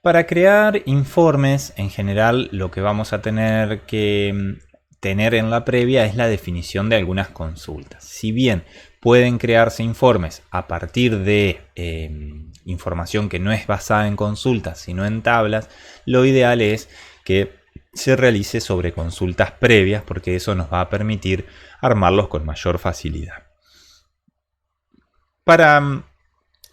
Para crear informes, en general, lo que vamos a tener que tener en la previa es la definición de algunas consultas. Si bien pueden crearse informes a partir de información que no es basada en consultas, sino en tablas, lo ideal es que se realice sobre consultas previas, porque eso nos va a permitir armarlos con mayor facilidad. Para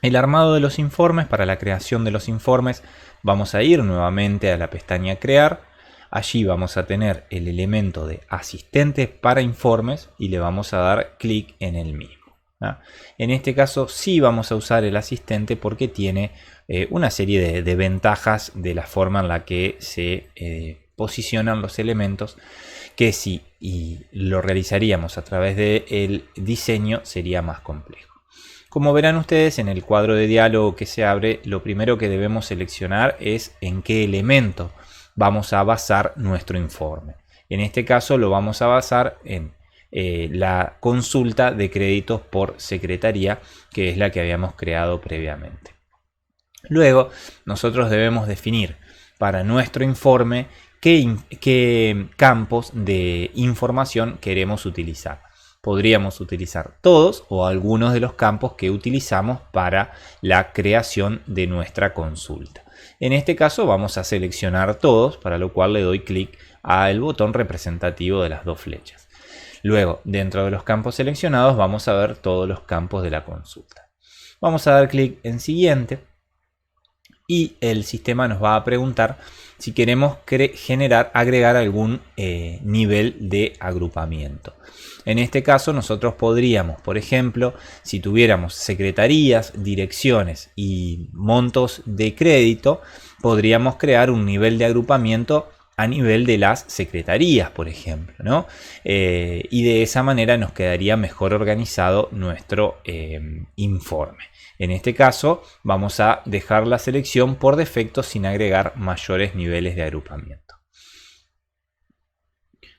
el armado de los informes, para la creación de los informes, vamos a ir nuevamente a la pestaña Crear. Allí vamos a tener el elemento de asistente para informes y le vamos a dar clic en el mismo. En este caso sí vamos a usar el asistente porque tiene una serie de ventajas de la forma en la que se posicionan los elementos, que si lo realizaríamos a través del diseño sería más complejo. Como verán ustedes, en el cuadro de diálogo que se abre, lo primero que debemos seleccionar es en qué elemento vamos a basar nuestro informe. En este caso lo vamos a basar en la consulta de créditos por secretaría, que es la que habíamos creado previamente. Luego, nosotros debemos definir para nuestro informe qué campos de información queremos utilizar. Podríamos utilizar todos o algunos de los campos que utilizamos para la creación de nuestra consulta. En este caso vamos a seleccionar todos, para lo cual le doy clic al botón representativo de las dos flechas. Luego, dentro de los campos seleccionados, vamos a ver todos los campos de la consulta. Vamos a dar clic en Siguiente y el sistema nos va a preguntar si queremos agregar algún nivel de agrupamiento. En este caso nosotros podríamos, por ejemplo, si tuviéramos secretarías, direcciones y montos de crédito, podríamos crear un nivel de agrupamiento a nivel de las secretarías, por ejemplo, ¿no? Y de esa manera nos quedaría mejor organizado nuestro informe. En este caso vamos a dejar la selección por defecto sin agregar mayores niveles de agrupamiento.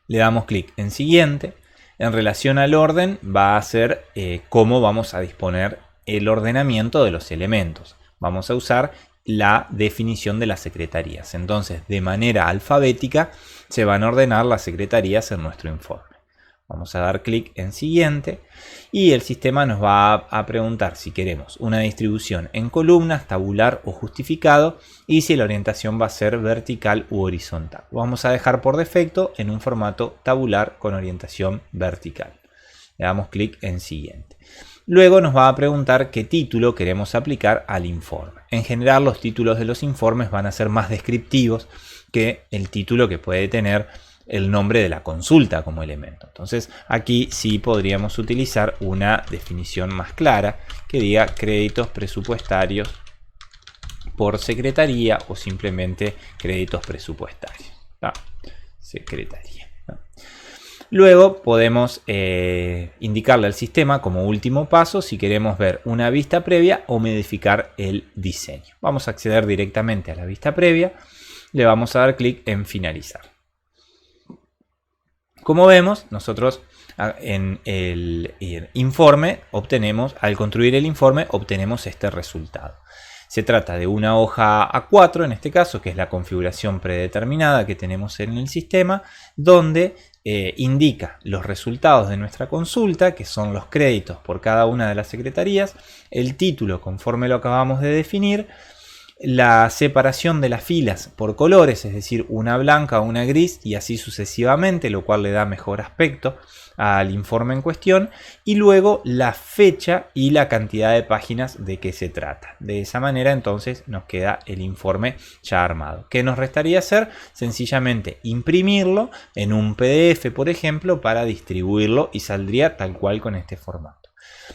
Le damos clic en Siguiente. En relación al orden va a ser cómo vamos a disponer el ordenamiento de los elementos. Vamos a usar la definición de las secretarías. Entonces, de manera alfabética se van a ordenar las secretarías en nuestro informe. Vamos a dar clic en Siguiente y el sistema nos va a preguntar si queremos una distribución en columnas, tabular o justificado y si la orientación va a ser vertical u horizontal. Lo vamos a dejar por defecto en un formato tabular con orientación vertical. Le damos clic en Siguiente. Luego nos va a preguntar qué título queremos aplicar al informe. En general, los títulos de los informes van a ser más descriptivos que el título que puede tener el nombre de la consulta como elemento. Entonces aquí sí podríamos utilizar una definición más clara que diga créditos presupuestarios por secretaría o simplemente créditos presupuestarios. Secretaría. Luego podemos indicarle al sistema como último paso si queremos ver una vista previa o modificar el diseño. Vamos a acceder directamente a la vista previa. Le vamos a dar clic en Finalizar. Como vemos, nosotros en el informe al construir el informe obtenemos este resultado. Se trata de una hoja A4 en este caso, que es la configuración predeterminada que tenemos en el sistema, donde indica los resultados de nuestra consulta, que son los créditos por cada una de las secretarías, el título conforme lo acabamos de definir, la separación de las filas por colores, es decir, una blanca o una gris y así sucesivamente, lo cual le da mejor aspecto al informe en cuestión, y luego la fecha y la cantidad de páginas de que se trata. De esa manera entonces nos queda el informe ya armado. ¿Qué nos restaría hacer? Sencillamente imprimirlo en un PDF, por ejemplo, para distribuirlo y saldría tal cual con este formato.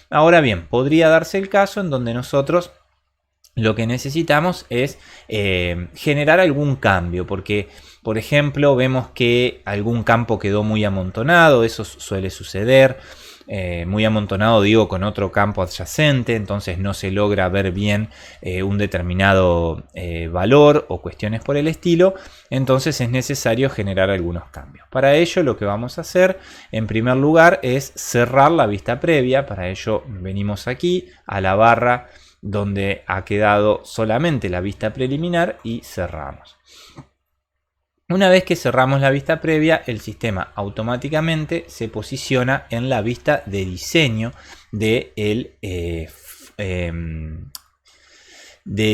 Ahora bien, podría darse el caso en donde nosotros lo que necesitamos es generar algún cambio, porque, por ejemplo, vemos que algún campo quedó muy amontonado, eso suele suceder, muy amontonado digo con otro campo adyacente, entonces no se logra ver bien un determinado valor o cuestiones por el estilo, entonces es necesario generar algunos cambios. Para ello lo que vamos a hacer en primer lugar es cerrar la vista previa. Para ello venimos aquí a la barra donde ha quedado solamente la vista preliminar y cerramos. Una vez que cerramos la vista previa, el sistema automáticamente se posiciona en la vista de diseño del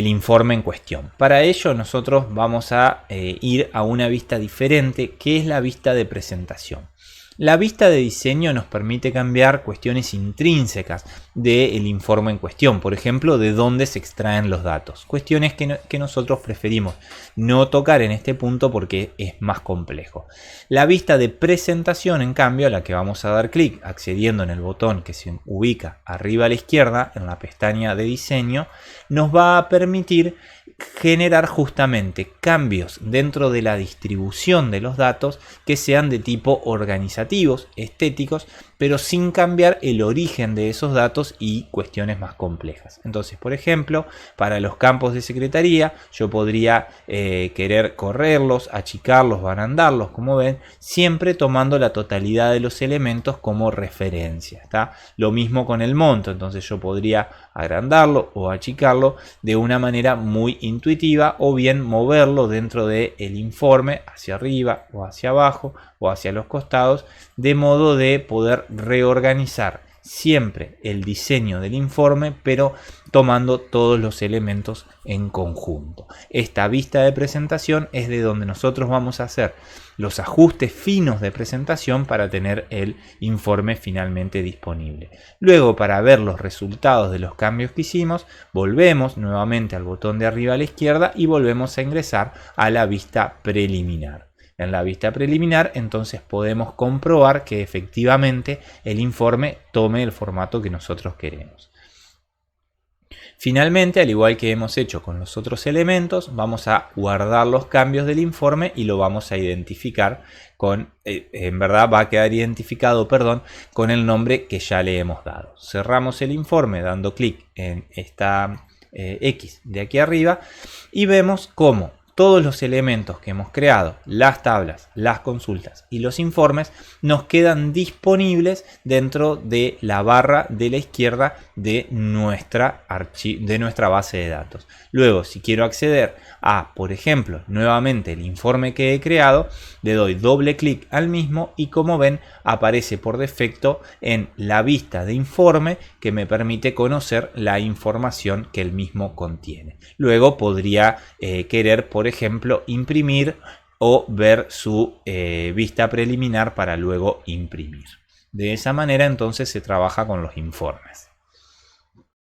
informe en cuestión. Para ello nosotros vamos a ir a una vista diferente, que es la vista de presentación. La vista de diseño nos permite cambiar cuestiones intrínsecas del informe en cuestión, por ejemplo, de dónde se extraen los datos. Cuestiones que nosotros preferimos no tocar en este punto porque es más complejo. La vista de presentación, en cambio, a la que vamos a dar clic accediendo en el botón que se ubica arriba a la izquierda en la pestaña de diseño, nos va a permitir generar justamente cambios dentro de la distribución de los datos que sean de tipo organizativos, estéticos, pero sin cambiar el origen de esos datos y cuestiones más complejas. Entonces, por ejemplo, para los campos de secretaría, yo podría querer correrlos, achicarlos, barandarlos, como ven, siempre tomando la totalidad de los elementos como referencia. ¿Está? Lo mismo con el monto, entonces yo podría agrandarlo o achicarlo de una manera muy intuitiva o bien moverlo dentro del informe hacia arriba o hacia abajo o hacia los costados, de modo de poder reorganizar siempre el diseño del informe, pero tomando todos los elementos en conjunto. Esta vista de presentación es de donde nosotros vamos a hacer los ajustes finos de presentación para tener el informe finalmente disponible. Luego, para ver los resultados de los cambios que hicimos, volvemos nuevamente al botón de arriba a la izquierda y volvemos a ingresar a la vista preliminar. En la vista preliminar, entonces podemos comprobar que efectivamente el informe tome el formato que nosotros queremos. Finalmente, al igual que hemos hecho con los otros elementos, vamos a guardar los cambios del informe y lo vamos a identificar con, en verdad va a quedar identificado, con el nombre que ya le hemos dado. Cerramos el informe dando clic en esta X de aquí arriba y vemos cómo todos los elementos que hemos creado, las tablas, las consultas y los informes, nos quedan disponibles dentro de la barra de la izquierda de nuestra base de datos. Luego, si quiero acceder a, por ejemplo, nuevamente el informe que he creado, le doy doble clic al mismo y, como ven, aparece por defecto en la vista de informe, que me permite conocer la información que el mismo contiene. Luego podría querer, por ejemplo, imprimir o ver su vista preliminar para luego imprimir. De esa manera entonces se trabaja con los informes.